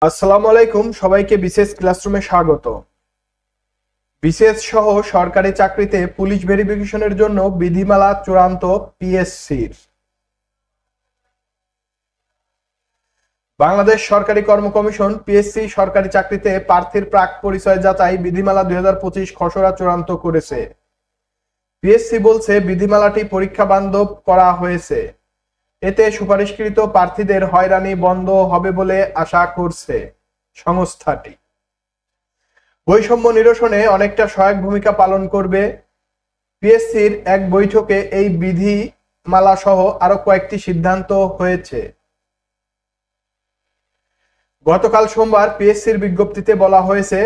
আসসালামু আলাইকুম, সবাইকে বিশেষ ক্লাসরুমে স্বাগত। বিশেষ সহ সরকারি চাকরিতে পুলিশ ভেরিফিকেশনের জন্য বিধিমালা চূড়ান্ত পিএসসির। বাংলাদেশ সরকারি কর্ম কমিশন পিএসসি সরকারি চাকরিতে প্রার্থীর প্রাক পরিচয় যাচাই বিধিমালা 2025 খসড়া চূড়ান্ত করেছে। পিএসসি বলছে বিধিমালাটি পরীক্ষা বান্ধব করা হয়েছে, এতে সুপারিশকৃত প্রার্থীদের হয়রানি বন্ধ হবে বলে আশা করছে সংস্থাটি। বৈষম্য নিরসনে অনেকটা সহায়ক ভূমিকা পালন করবে। পিএসসির এক বৈঠকে এই বিধিমালা সহ আরো কয়েকটি সিদ্ধান্ত হয়েছে। গতকাল সোমবার পিএসসির বিজ্ঞপ্তিতে বলা হয়েছে,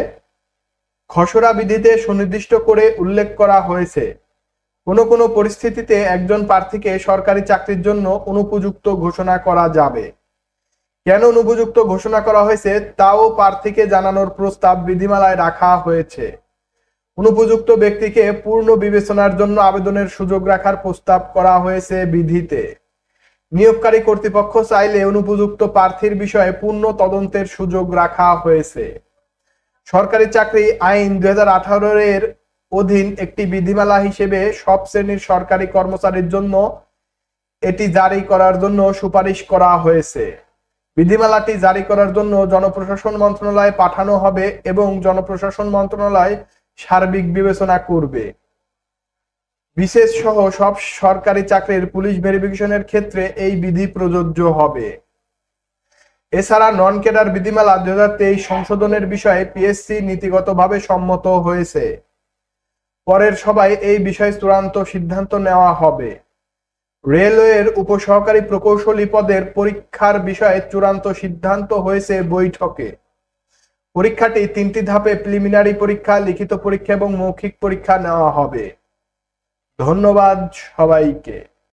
খসড়া বিধিতে সুনির্দিষ্ট করে উল্লেখ করা হয়েছে, কোনো কোনো পরিস্থিতিতে একজন প্রার্থীকে সরকারি চাকরির জন্য অনুপযুক্ত ঘোষণা করা যাবে। কেন অনুপযুক্ত ঘোষণা করা হয়েছে তাও প্রার্থীকে জানানোর প্রস্তাব বিধিমালায় রাখা হয়েছে। অনুপযুক্ত ব্যক্তিকে পূর্ণ বিবেচনার জন্য আবেদনের সুযোগ রাখার প্রস্তাব করা হয়েছে বিধিতে। নিয়োগকারী কর্তৃপক্ষ চাইলে অনুপযুক্ত প্রার্থীর বিষয়ে পূর্ণ তদন্তের সুযোগ রাখা হয়েছে। সরকারি চাকরি আইন 2018 এর অধীন একটি বিধিমালা হিসেবে সব শ্রেণীর সরকারি কর্মচারীর জন্য এটি জারি করার জন্য সুপারিশ করা হয়েছে। বিধিমালাটি জারি করার জন্য জনপ্রশাসন মন্ত্রণালয়ে পাঠানো হবে এবং জনপ্রশাসন মন্ত্রণালয় সার্বিক বিবেচনা করবে। বিশেষ সহ সব সরকারি চাকরির পুলিশ ভেরিফিকেশনের ক্ষেত্রে এই বিধি প্রযোজ্য হবে। এছাড়া নন ক্যাডার বিধিমালা 2023 সংশোধনের বিষয়ে পিএসসি নীতিগতভাবে সম্মত হয়েছে। পরের সভায় এই বিষয়ে চূড়ান্ত সিদ্ধান্ত নেওয়া হবে। রেলওয়ের উপসহকারী প্রকৌশলী পদের পরীক্ষার বিষয়ে চূড়ান্ত সিদ্ধান্ত হয়েছে বৈঠকে। পরীক্ষাটি 3টি ধাপে প্রিলিমিনারি পরীক্ষা, লিখিত পরীক্ষা এবং মৌখিক পরীক্ষা নেওয়া হবে। ধন্যবাদ সবাইকে।